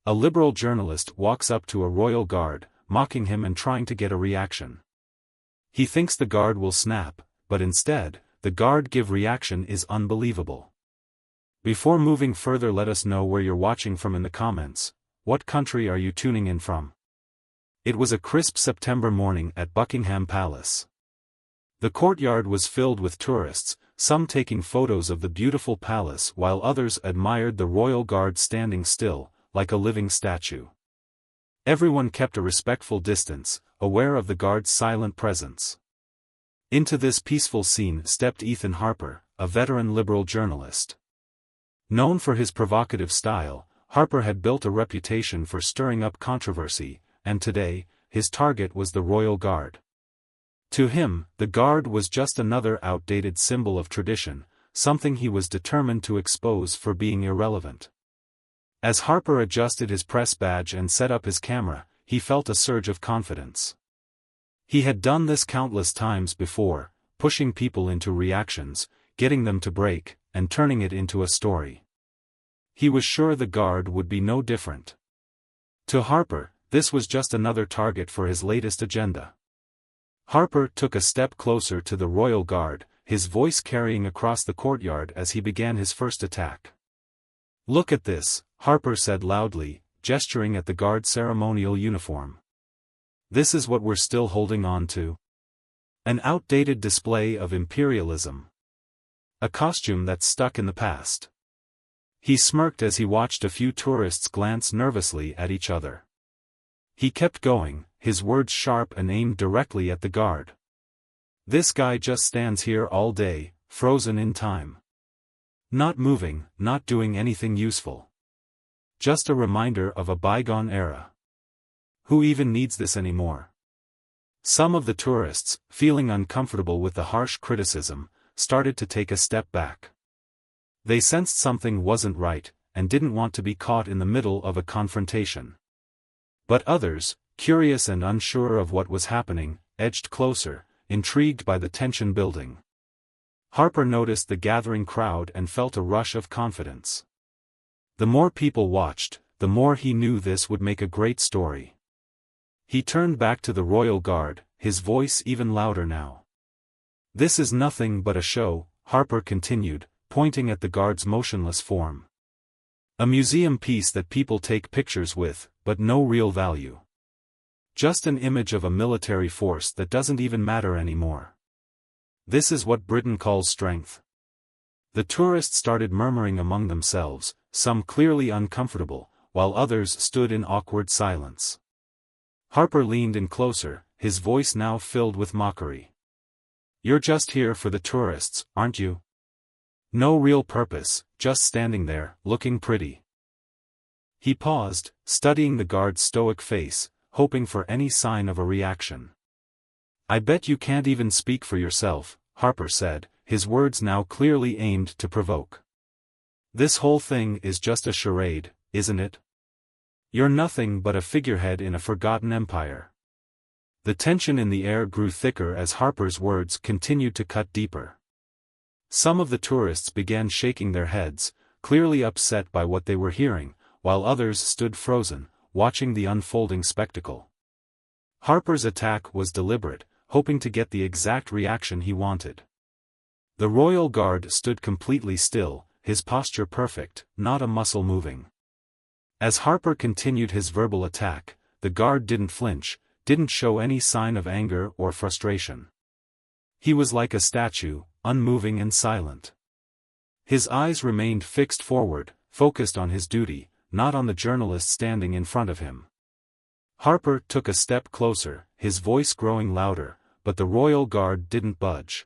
A liberal journalist walks up to a royal guard, mocking him and trying to get a reaction. He thinks the guard will snap, but instead, the guard give reaction is unbelievable. Before moving further, let us know where you're watching from in the comments. What country are you tuning in from? It was a crisp September morning at Buckingham Palace. The courtyard was filled with tourists, some taking photos of the beautiful palace while others admired the royal guard standing still, like a living statue. Everyone kept a respectful distance, aware of the guard's silent presence. Into this peaceful scene stepped Ethan Harper, a veteran liberal journalist. Known for his provocative style, Harper had built a reputation for stirring up controversy, and today, his target was the royal guard. To him, the guard was just another outdated symbol of tradition, something he was determined to expose for being irrelevant. As Harper adjusted his press badge and set up his camera, he felt a surge of confidence. He had done this countless times before, pushing people into reactions, getting them to break, and turning it into a story. He was sure the guard would be no different. To Harper, this was just another target for his latest agenda. Harper took a step closer to the royal guard, his voice carrying across the courtyard as he began his first attack. "Look at this," Harper said loudly, gesturing at the guard's ceremonial uniform. "This is what we're still holding on to. An outdated display of imperialism. A costume that's stuck in the past." He smirked as he watched a few tourists glance nervously at each other. He kept going, his words sharp and aimed directly at the guard. "This guy just stands here all day, frozen in time. Not moving, not doing anything useful. Just a reminder of a bygone era. Who even needs this anymore?" Some of the tourists, feeling uncomfortable with the harsh criticism, started to take a step back. They sensed something wasn't right, and didn't want to be caught in the middle of a confrontation. But others, curious and unsure of what was happening, edged closer, intrigued by the tension building. Harper noticed the gathering crowd and felt a rush of confidence. The more people watched, the more he knew this would make a great story. He turned back to the royal guard, his voice even louder now. "This is nothing but a show," Harper continued, pointing at the guard's motionless form. "A museum piece that people take pictures with, but no real value. Just an image of a military force that doesn't even matter anymore. This is what Britain calls strength." The tourists started murmuring among themselves, some clearly uncomfortable, while others stood in awkward silence. Harper leaned in closer, his voice now filled with mockery. "You're just here for the tourists, aren't you? No real purpose, just standing there, looking pretty." He paused, studying the guard's stoic face, hoping for any sign of a reaction. "I bet you can't even speak for yourself," Harper said, his words now clearly aimed to provoke. "This whole thing is just a charade, isn't it? You're nothing but a figurehead in a forgotten empire." The tension in the air grew thicker as Harper's words continued to cut deeper. Some of the tourists began shaking their heads, clearly upset by what they were hearing, while others stood frozen, watching the unfolding spectacle. Harper's attack was deliberate, hoping to get the exact reaction he wanted. The royal guard stood completely still, his posture perfect, not a muscle moving. As Harper continued his verbal attack, the guard didn't flinch, didn't show any sign of anger or frustration. He was like a statue, unmoving and silent. His eyes remained fixed forward, focused on his duty, not on the journalist standing in front of him. Harper took a step closer, his voice growing louder, but the royal guard didn't budge.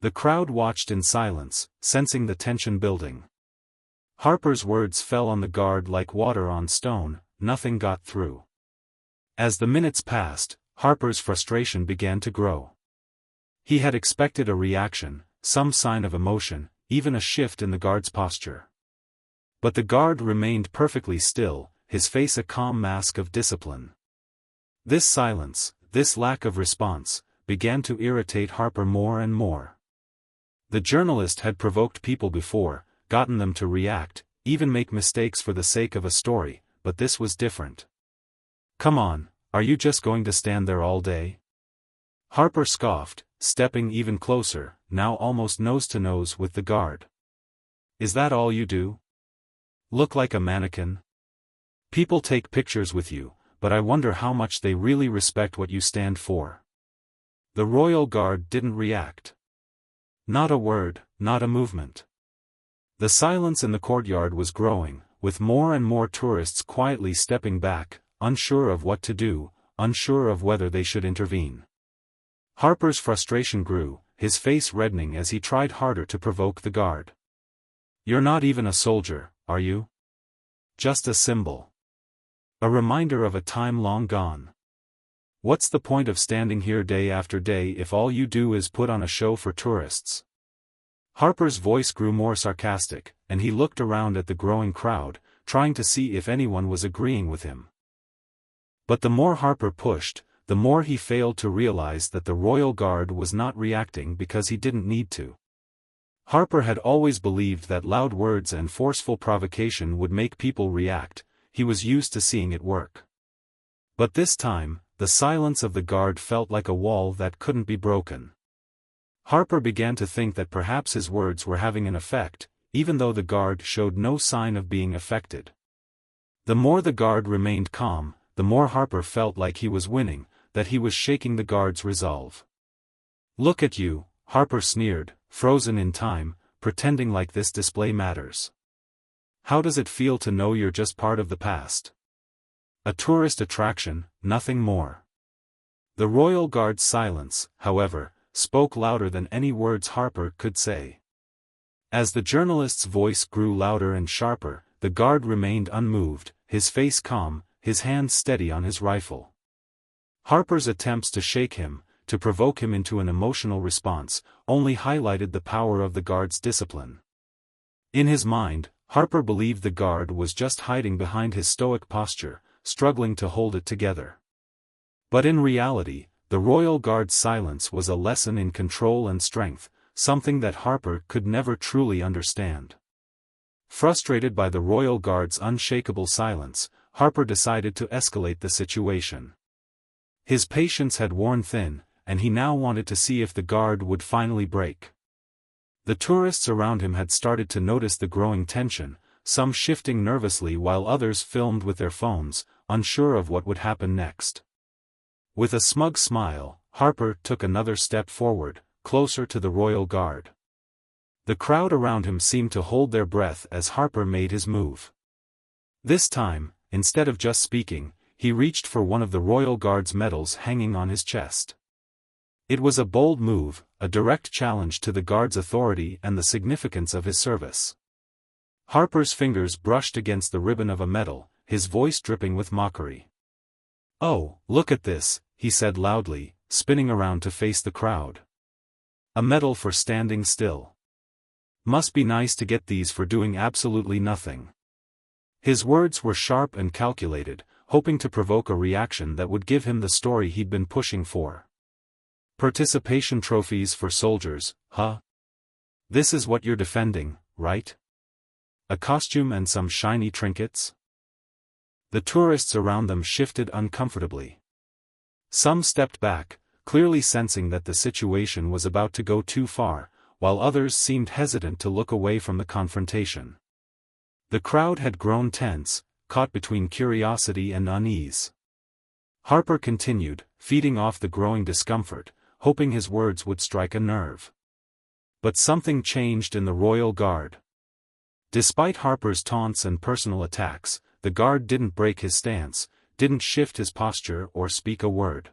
The crowd watched in silence, sensing the tension building. Harper's words fell on the guard like water on stone, nothing got through. As the minutes passed, Harper's frustration began to grow. He had expected a reaction, some sign of emotion, even a shift in the guard's posture. But the guard remained perfectly still, his face a calm mask of discipline. This silence, this lack of response, began to irritate Harper more and more. The journalist had provoked people before, gotten them to react, even make mistakes for the sake of a story, but this was different. "Come on, are you just going to stand there all day?" Harper scoffed, stepping even closer, now almost nose to nose with the guard. "Is that all you do? Look like a mannequin? People take pictures with you, but I wonder how much they really respect what you stand for." The royal guard didn't react. Not a word, not a movement. The silence in the courtyard was growing, with more and more tourists quietly stepping back, unsure of what to do, unsure of whether they should intervene. Harper's frustration grew, his face reddening as he tried harder to provoke the guard. "You're not even a soldier, are you? Just a symbol. A reminder of a time long gone. What's the point of standing here day after day if all you do is put on a show for tourists?" Harper's voice grew more sarcastic, and he looked around at the growing crowd, trying to see if anyone was agreeing with him. But the more Harper pushed, the more he failed to realize that the royal guard was not reacting because he didn't need to. Harper had always believed that loud words and forceful provocation would make people react. He was used to seeing it work. But this time, the silence of the guard felt like a wall that couldn't be broken. Harper began to think that perhaps his words were having an effect, even though the guard showed no sign of being affected. The more the guard remained calm, the more Harper felt like he was winning, that he was shaking the guard's resolve. "Look at you," Harper sneered, "frozen in time, pretending like this display matters. How does it feel to know you're just part of the past? A tourist attraction, nothing more." The royal guard's silence, however, spoke louder than any words Harper could say. As the journalist's voice grew louder and sharper, the guard remained unmoved, his face calm, his hand steady on his rifle. Harper's attempts to shake him, to provoke him into an emotional response, only highlighted the power of the guard's discipline. In his mind, Harper believed the guard was just hiding behind his stoic posture, struggling to hold it together. But in reality, the royal guard's silence was a lesson in control and strength, something that Harper could never truly understand. Frustrated by the royal guard's unshakable silence, Harper decided to escalate the situation. His patience had worn thin, and he now wanted to see if the guard would finally break. The tourists around him had started to notice the growing tension, some shifting nervously while others filmed with their phones, unsure of what would happen next. With a smug smile, Harper took another step forward, closer to the royal guard. The crowd around him seemed to hold their breath as Harper made his move. This time, instead of just speaking, he reached for one of the royal guard's medals hanging on his chest. It was a bold move, a direct challenge to the guard's authority and the significance of his service. Harper's fingers brushed against the ribbon of a medal, his voice dripping with mockery. "Oh, look at this," he said loudly, spinning around to face the crowd. "A medal for standing still. Must be nice to get these for doing absolutely nothing." His words were sharp and calculated, hoping to provoke a reaction that would give him the story he'd been pushing for. "Participation trophies for soldiers, huh? This is what you're defending, right? A costume and some shiny trinkets?" The tourists around them shifted uncomfortably. Some stepped back, clearly sensing that the situation was about to go too far, while others seemed hesitant to look away from the confrontation. The crowd had grown tense, caught between curiosity and unease. Harper continued, feeding off the growing discomfort, hoping his words would strike a nerve. But something changed in the royal guard. Despite Harper's taunts and personal attacks, the guard didn't break his stance, didn't shift his posture or speak a word.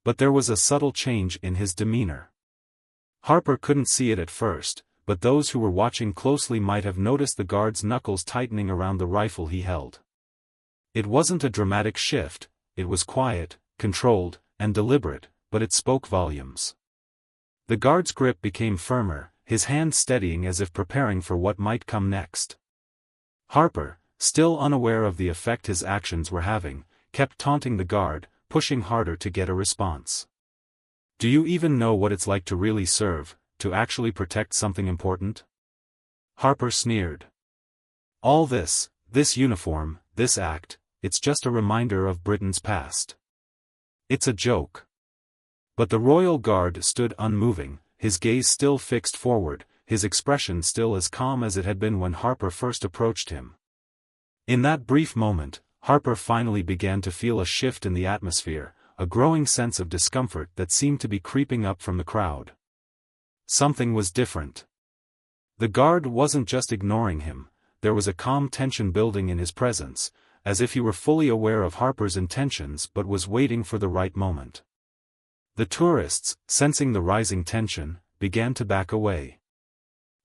But there was a subtle change in his demeanor. Harper couldn't see it at first, but those who were watching closely might have noticed the guard's knuckles tightening around the rifle he held. It wasn't a dramatic shift, it was quiet, controlled, and deliberate, but it spoke volumes. The guard's grip became firmer, his hand steadying as if preparing for what might come next. Harper, still unaware of the effect his actions were having, kept taunting the guard, pushing harder to get a response. "Do you even know what it's like to really serve, to actually protect something important?" Harper sneered. "All this uniform, this act, it's just a reminder of Britain's past. It's a joke. But the royal guard stood unmoving, his gaze still fixed forward, his expression still as calm as it had been when Harper first approached him. In that brief moment, Harper finally began to feel a shift in the atmosphere, a growing sense of discomfort that seemed to be creeping up from the crowd. Something was different. The guard wasn't just ignoring him, there was a calm tension building in his presence, as if he were fully aware of Harper's intentions but was waiting for the right moment. The tourists, sensing the rising tension, began to back away.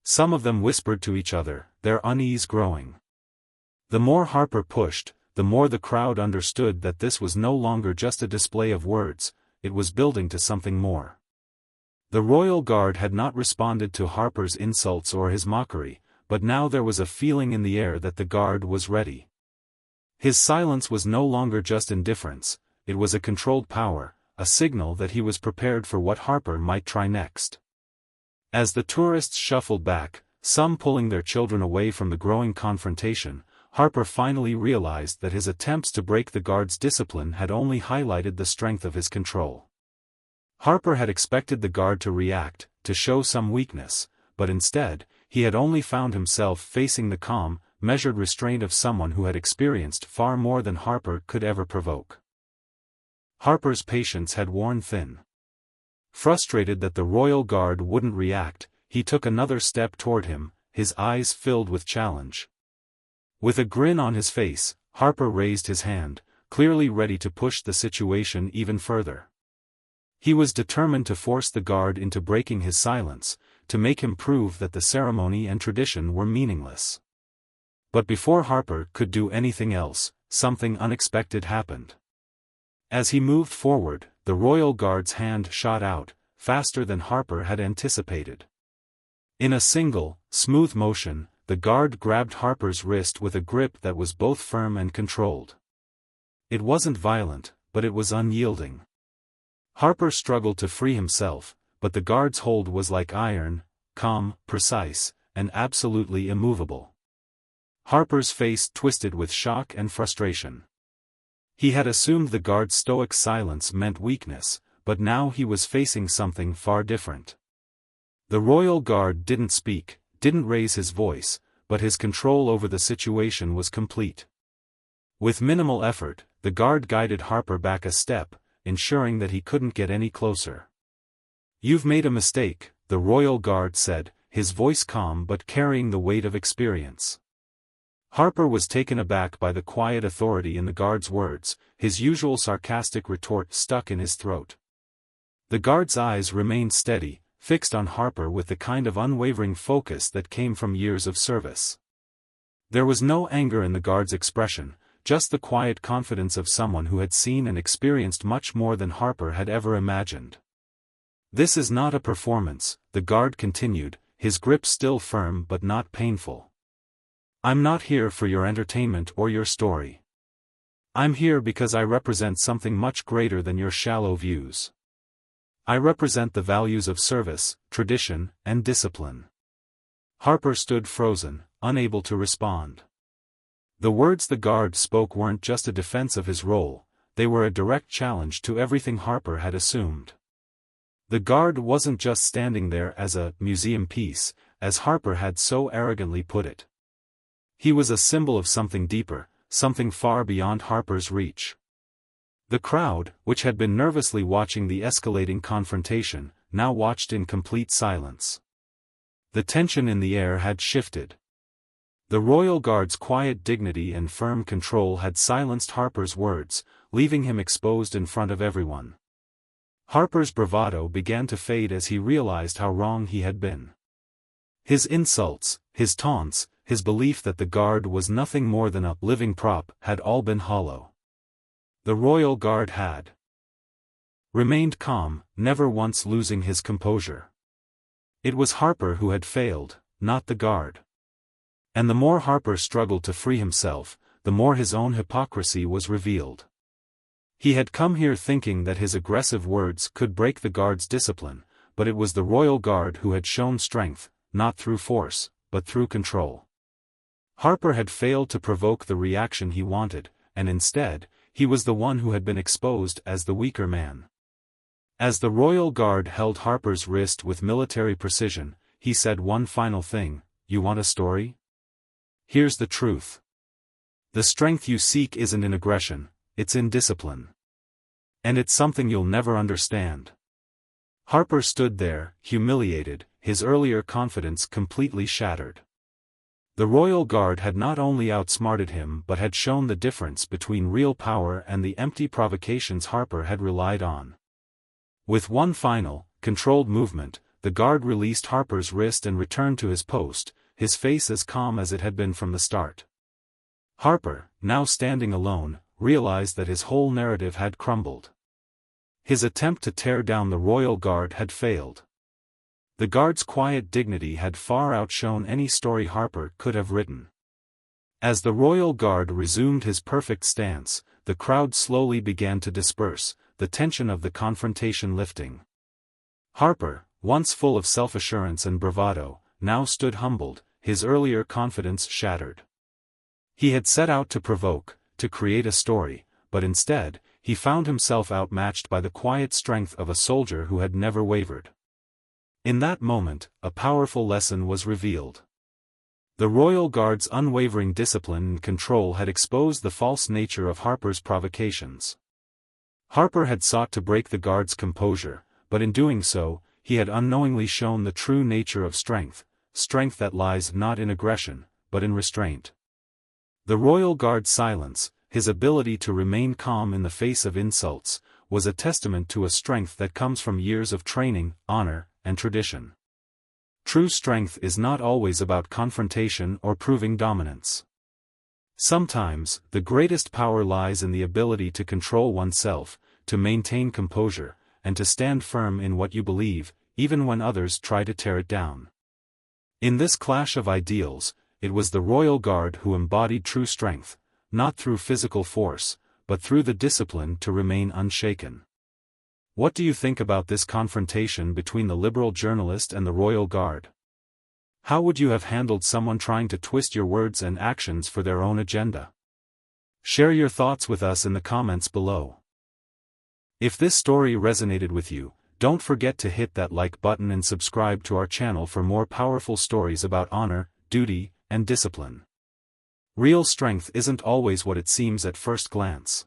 Some of them whispered to each other, their unease growing. The more Harper pushed, the more the crowd understood that this was no longer just a display of words, it was building to something more. The royal guard had not responded to Harper's insults or his mockery, but now there was a feeling in the air that the guard was ready. His silence was no longer just indifference, it was a controlled power, a signal that he was prepared for what Harper might try next. As the tourists shuffled back, some pulling their children away from the growing confrontation, Harper finally realized that his attempts to break the guard's discipline had only highlighted the strength of his control. Harper had expected the guard to react, to show some weakness, but instead, he had only found himself facing the calm, measured restraint of someone who had experienced far more than Harper could ever provoke. Harper's patience had worn thin. Frustrated that the royal guard wouldn't react, he took another step toward him, his eyes filled with challenge. With a grin on his face, Harper raised his hand, clearly ready to push the situation even further. He was determined to force the guard into breaking his silence, to make him prove that the ceremony and tradition were meaningless. But before Harper could do anything else, something unexpected happened. As he moved forward, the royal guard's hand shot out, faster than Harper had anticipated. In a single, smooth motion, the guard grabbed Harper's wrist with a grip that was both firm and controlled. It wasn't violent, but it was unyielding. Harper struggled to free himself, but the guard's hold was like iron, calm, precise, and absolutely immovable. Harper's face twisted with shock and frustration. He had assumed the guard's stoic silence meant weakness, but now he was facing something far different. The royal guard didn't speak, didn't raise his voice, but his control over the situation was complete. With minimal effort, the guard guided Harper back a step, ensuring that he couldn't get any closer. "You've made a mistake," the royal guard said, his voice calm but carrying the weight of experience. Harper was taken aback by the quiet authority in the guard's words, his usual sarcastic retort stuck in his throat. The guard's eyes remained steady, fixed on Harper with the kind of unwavering focus that came from years of service. There was no anger in the guard's expression, just the quiet confidence of someone who had seen and experienced much more than Harper had ever imagined. "This is not a performance," the guard continued, his grip still firm but not painful. "I'm not here for your entertainment or your story. I'm here because I represent something much greater than your shallow views. I represent the values of service, tradition, and discipline." Harper stood frozen, unable to respond. The words the guard spoke weren't just a defense of his role, they were a direct challenge to everything Harper had assumed. The guard wasn't just standing there as a museum piece, as Harper had so arrogantly put it. He was a symbol of something deeper, something far beyond Harper's reach. The crowd, which had been nervously watching the escalating confrontation, now watched in complete silence. The tension in the air had shifted. The royal guard's quiet dignity and firm control had silenced Harper's words, leaving him exposed in front of everyone. Harper's bravado began to fade as he realized how wrong he had been. His insults, his taunts, his belief that the guard was nothing more than a living prop had all been hollow. The royal guard had remained calm, never once losing his composure. It was Harper who had failed, not the guard. And the more Harper struggled to free himself, the more his own hypocrisy was revealed. He had come here thinking that his aggressive words could break the guard's discipline, but it was the royal guard who had shown strength, not through force, but through control. Harper had failed to provoke the reaction he wanted, and instead, he was the one who had been exposed as the weaker man. As the royal guard held Harper's wrist with military precision, he said one final thing: "You want a story? Here's the truth. The strength you seek isn't in aggression, it's in discipline. And it's something you'll never understand." Harper stood there, humiliated, his earlier confidence completely shattered. The royal guard had not only outsmarted him but had shown the difference between real power and the empty provocations Harper had relied on. With one final, controlled movement, the guard released Harper's wrist and returned to his post, his face as calm as it had been from the start. Harper, now standing alone, realized that his whole narrative had crumbled. His attempt to tear down the royal guard had failed. The guard's quiet dignity had far outshone any story Harper could have written. As the royal guard resumed his perfect stance, the crowd slowly began to disperse, the tension of the confrontation lifting. Harper, once full of self-assurance and bravado, now stood humbled, his earlier confidence shattered. He had set out to provoke, to create a story, but instead, he found himself outmatched by the quiet strength of a soldier who had never wavered. In that moment, a powerful lesson was revealed. The royal guard's unwavering discipline and control had exposed the false nature of Harper's provocations. Harper had sought to break the guard's composure, but in doing so, he had unknowingly shown the true nature of strength, strength that lies not in aggression, but in restraint. The royal guard's silence, his ability to remain calm in the face of insults, was a testament to a strength that comes from years of training, honor, and tradition. True strength is not always about confrontation or proving dominance. Sometimes, the greatest power lies in the ability to control oneself, to maintain composure, and to stand firm in what you believe, even when others try to tear it down. In this clash of ideals, it was the royal guard who embodied true strength, not through physical force, but through the discipline to remain unshaken. What do you think about this confrontation between the liberal journalist and the royal guard? How would you have handled someone trying to twist your words and actions for their own agenda? Share your thoughts with us in the comments below. If this story resonated with you, don't forget to hit that like button and subscribe to our channel for more powerful stories about honor, duty, and discipline. Real strength isn't always what it seems at first glance.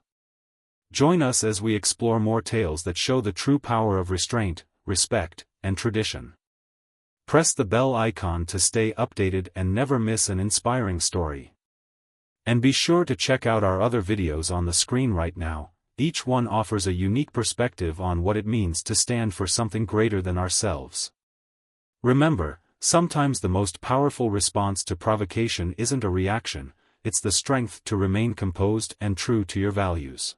Join us as we explore more tales that show the true power of restraint, respect, and tradition. Press the bell icon to stay updated and never miss an inspiring story. And be sure to check out our other videos on the screen right now. Each one offers a unique perspective on what it means to stand for something greater than ourselves. Remember, sometimes the most powerful response to provocation isn't a reaction, it's the strength to remain composed and true to your values.